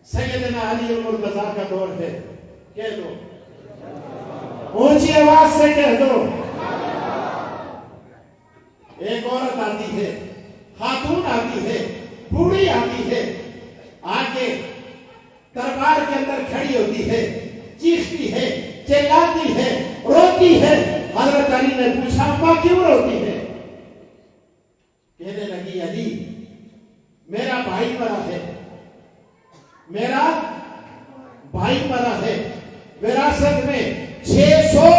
سیدنا علی المرتضیٰ کا دور ہے، کہہ دو اونچی آواز سے کہہ دو۔ ایک عورت آتی ہے، خاتون آتی ہے، بوڑھی آتی ہے، آگے دربار کے اندر کھڑی ہوتی ہے، چیختی ہے، چلاتی ہے، روتی ہے۔ حضرت علی نے پوچھا اماں کیوں روتی ہے؟ کہنے لگی علی میرا بھائی مرا ہے، میرا بھائی مرا ہے، وراثت میں 600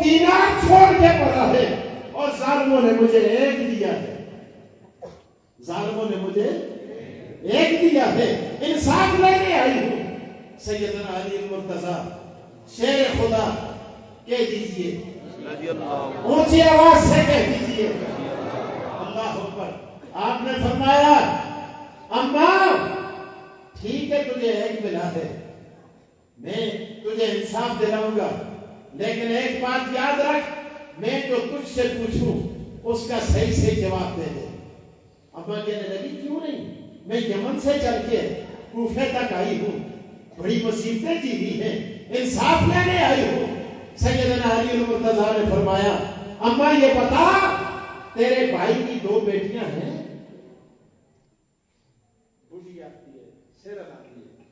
دینار چھوڑ کے پڑا ہے اور ظالموں نے مجھے ایک دیا ہے، ظالموں نے مجھے ایک دیا ہے، انصاف لینے آئی ہوں۔ سیدنا علی المرتضیٰ شیر خدا کہہ دیجئے، اونچی آواز سے کہہ دیجئے اللہ اکبر۔ آپ نے فرمایا اماں ٹھیک ہے تجھے ایک ملا ہے، میں تجھے انصاف دلاؤں گا، لیکن ایک بات یاد رکھ، میں جو تجھ سے پوچھوں اس کا صحیح سے جواب دے دے۔ اماں کہنے لگی کیوں نہیں، میں یمن سے چل کے کوفے تک آئی ہوں، بڑی مصیبتیں جی ہوئی ہیں، انصاف لینے آئی ہوں۔ سیدنا علی المرتضیٰ نے فرمایا اماں یہ بتا تیرے بھائی کی 2 بیٹیاں ہیں؟ بوڑھی آتی ہے، سر آتی ہے،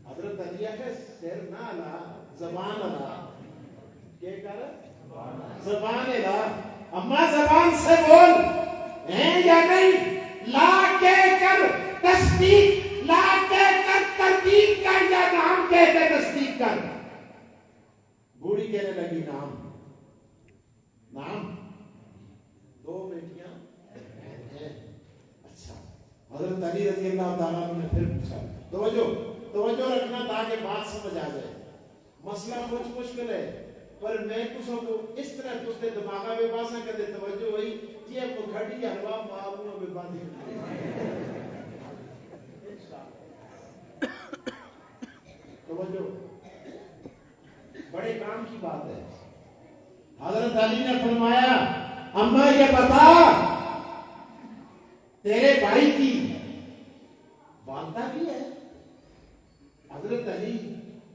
حضرت علی ہے سر نہ لا زبان لا، کیا کر زبان لا، اماں زبان سے بول ہیں یا نہیں، لا کے کر تصدیق، لا کے کر تردید کر یا نام کہہ کے تصدیق کر۔ بوڑھی کہنے لگی نام، نام 2 بیٹیاں ہیں، اچھا۔ حضرت علی رضی اللہ تعالیٰ عنہ نے پھر پوچھا، توجہ رکھنا تاکہ بات سمجھ آ جائے، مسئلہ کچھ مشکل ہے پر میں کچھ کو اس طرح دوسرے دماغہ میں باسا کر دے، توجہ ہوئی یہ مکھڑی حلوہ معلوموں میں باندھی توجہ بڑے کام کی بات ہے۔ حضرت علی نے فرمایا اماں یہ بتا تیرے بھائی کی والدہ بھی ہے؟ حضرت علی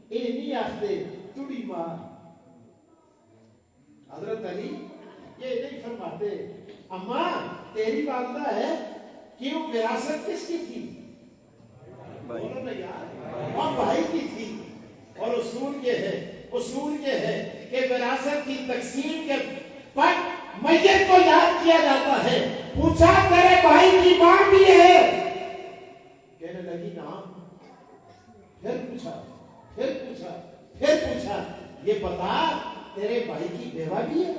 اے نہیں آختے چڑی مار، حضرت علی یہ نہیں فرماتے اماں تیری والدہ ہے، کیوں وراثت کس کی تھی؟ بولو نا یار، اور بھائی کی تھی، اور اصول یہ ہے کہ وراثت کی تقسیم کے وقت میت کو یاد کیا جاتا ہے۔ پوچھا تیرے بھائی کی ماں بھی ہے؟ کہنے لگی نام۔ پھر پوچھا یہ بتا تیرے بھائی کی بیوہ بھی ہے؟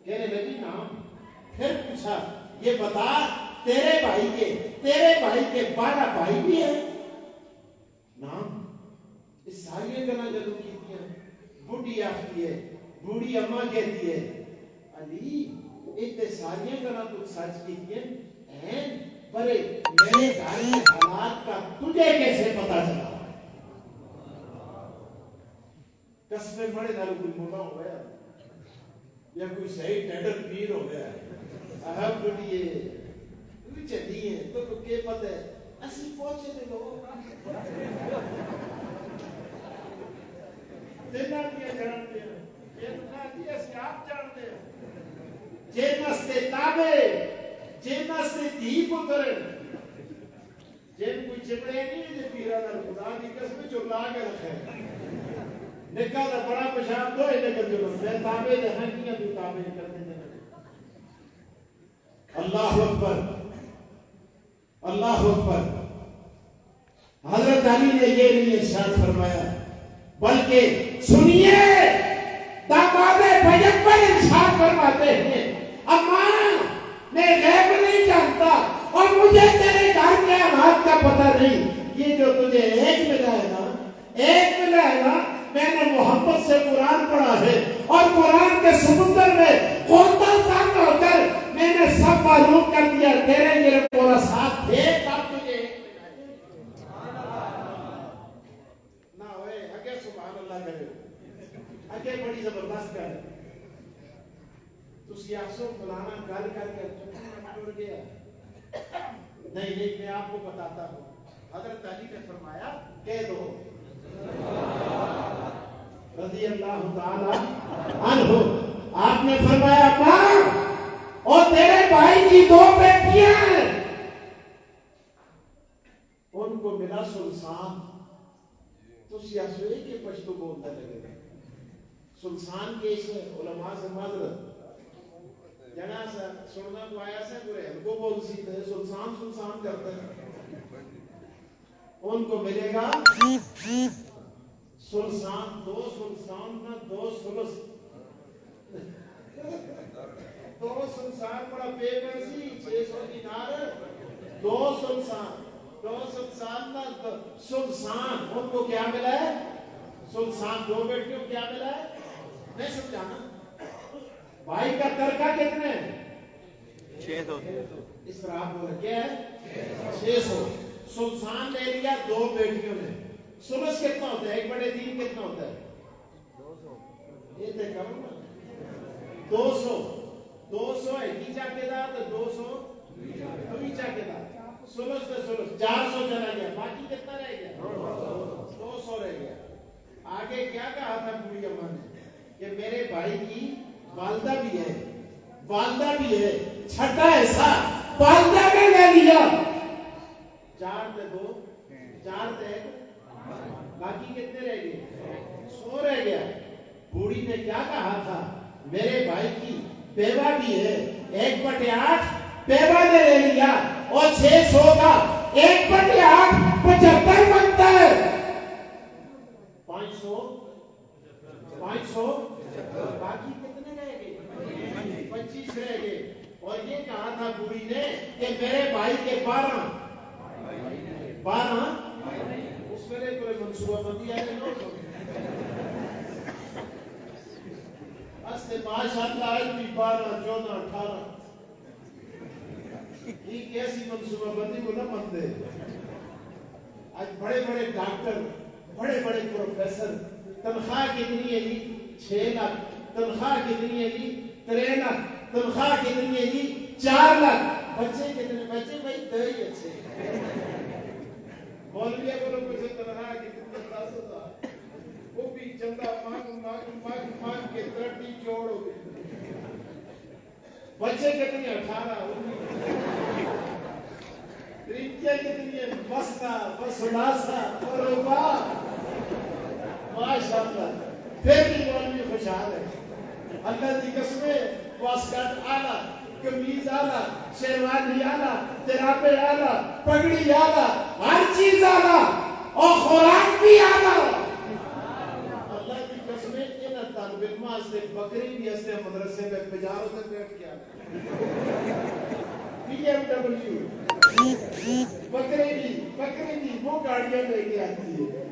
کہنے لگی نام۔ پھر پوچھا یہ بتا تیرے بھائی کے 12 بھائی بھی ہیں؟ نام۔ اس ساری گنا جدو کی بوڑھی آتی ہے، بوڑھی اماں کہتی ہے علی اتنے ساری گنا تو سچ کی ہیں بڑے میرے گھر کے حالات کا تجھے کیسے پتا چلا؟ قسمیں بڑے دارو کوئی موٹا ہو گیا یا کوئی صحیح ٹیڈر پیر ہو گیا اہم بڑھئے کوئی چلی ہے تو کیا پتہ ہے اسی پہنچے دے لوگوں دینا دیا جانتے ہیں دینا دیا اسی آپ جانتے ہیں جینستے تابے جینستے دھی پتر جن کوئی چپڑے نہیں ہے پیرا در خدا کی قسم چلا کے رکھے نکا دا بڑا پشاب دو ہی نکل جو میں تابے دہاں کیا بھی تابے کرتے ہیں۔ اللہ اکبر اللہ اکبر۔ حضرت علی نے یہ نہیں ارشاد فرمایا بلکہ سنیے داماد پیغمبر ارشاد فرماتے ہیں اماں میں غیب نہیں جانتا اور مجھے تیرے گھر کے حالات کا پتہ نہیں، یہ جو تجھے ایک ملا ہے نا میں نے محمد سے قرآن پڑھا ہے اور قرآن کے سمندر میں غوطہ تنگ ہو کر میں نے سب معلوم کر دیا، تیرے میرے پورا ساتھ تھے تب تجھے نہ ہوئے اگے سبحان اللہ کرے اگے بڑی زبردست کرے تو سیاسوں فلانا گل کر کے ٹوٹ گیا نہیں میں آپ کو بتاتا ہوں حضرت علی نے فرمایا کہہ دو رضی اللہ تعالی عنہ. آپ نے فرمایا ماں اور تیرے بھائی کی 2 بیٹیاں ہیں, ان کو ملا سلسان. تو سیاسوئے کے پشتو بولتا لگے سلسان کے اسے علماء سے معذرت جنا سا سننا کو آیا سا گرے ان کو بول سیتے ہیں سلسان کرتے ہیں. ان کو ملے گا سلسان 2 سلسان نہ 2 سلس 2 سلسان بڑا بے مرسی 600 دینار 2 سلسان نہ سلسان. ان کو کیا ملا ہے سلسان. 2 بیٹیوں کیا ملا ہے نہیں سمجھانا. بھائی کا ترکہ کتنے 600 اسراف ہو رہا کیا ہے 600. سلسان لے لیا 2 بیٹیوں نے. سلس کتنا ہوتا ہے 1/3 کتنا ہوتا ہے 200. یہ دیکھا ہوں نا 200 ہے نیچا کے دار تو 200 نیچا کے دار سلس تو سلس 400 چلا گیا. باقی کتنا رہ گیا 200 رہ گیا. آگے کیا کہا تھا بوڑھی اماں نے کہ میرے بھائی کی والدہ بھی ہے چھٹا ایسا والدہ نے لے لیا 4 تے 2 4 تے 1 باقی کتنے رہ گئے 100 رہ گیا. بوڑھی نے کیا کہا تھا میرے بھائی کی بیوہ بھی ہے 1/8 بیوہ نے لے لیا اور 600 کا 1/8 75 بنتا ہے 500 باقی کتنے رہ گئے 25 رہ گئے. اور یہ کہا تھا بوڑھی نے کہ میرے بھائی کے 12 اس میں کوئی منصوبہ بندی ہے ماشاءاللہ آج بھی 12 14 18 یہ کیسی منصوبہ بندی کو نہ مانتے. آج بڑے بڑے ڈاکٹر بڑے بڑے پروفیسر تنخواہ کتنی ہے جی 6 لاکھ تنخواہ کتنی ہے جی 3 لاکھ تنخواہ کتنی ہے جی 4 لاکھ. بچے کتنے بچے بھائی 2 ہی اچھے مولوی بولو کچھ تنخواہ کتنی 10,000 وہ بھی چندہ مانگ کے 30 جوڑ ہو گئے. بچے کتنی 18 رنکیاں کتنی ہے بستا بسلاسا روبا ماشاءاللہ. پھر بھی مولوی خوشحال ہے. اللہ کی قسمیں واسکٹ آلہ کمیز آلہ شیروانی آلہ تراپے آلہ پگڑی آلہ ہر چیز آلہ اور خوراک بھی آلہ. اللہ کی قسمیں ان طالب علماء سے بکری بھی اسے مدرسے میں بجاروں سے بیٹھ کے BMW بکری بھی وہ گاڑیاں لے کے آتی ہے.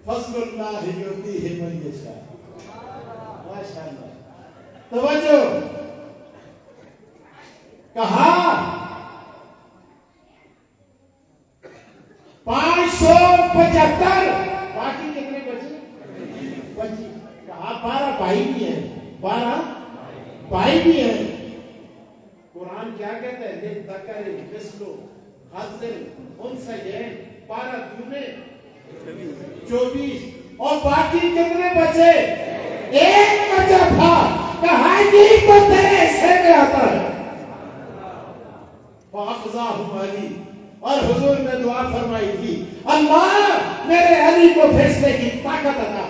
فضل اللہ یؤتی ہے من یشاء. ماشاءاللہ. توجہ کہا 575 باقی کتنے بچے 25. کہا 12 بھائی بھی ہیں 12 بھائی بھی ہیں. قرآن کیا کہتا ہے دیکھ ذکر مثل حظ الانثیین 12 دونے 24 اور باقی کتنے بچے 1 بچہ تھا. کہا یہ تو تیرے حصے میں آتا ہے. فاخذاہم علی اور حضور نے دعا فرمائی تھی اللہ میرے علی کو فیصلے کی طاقت عطا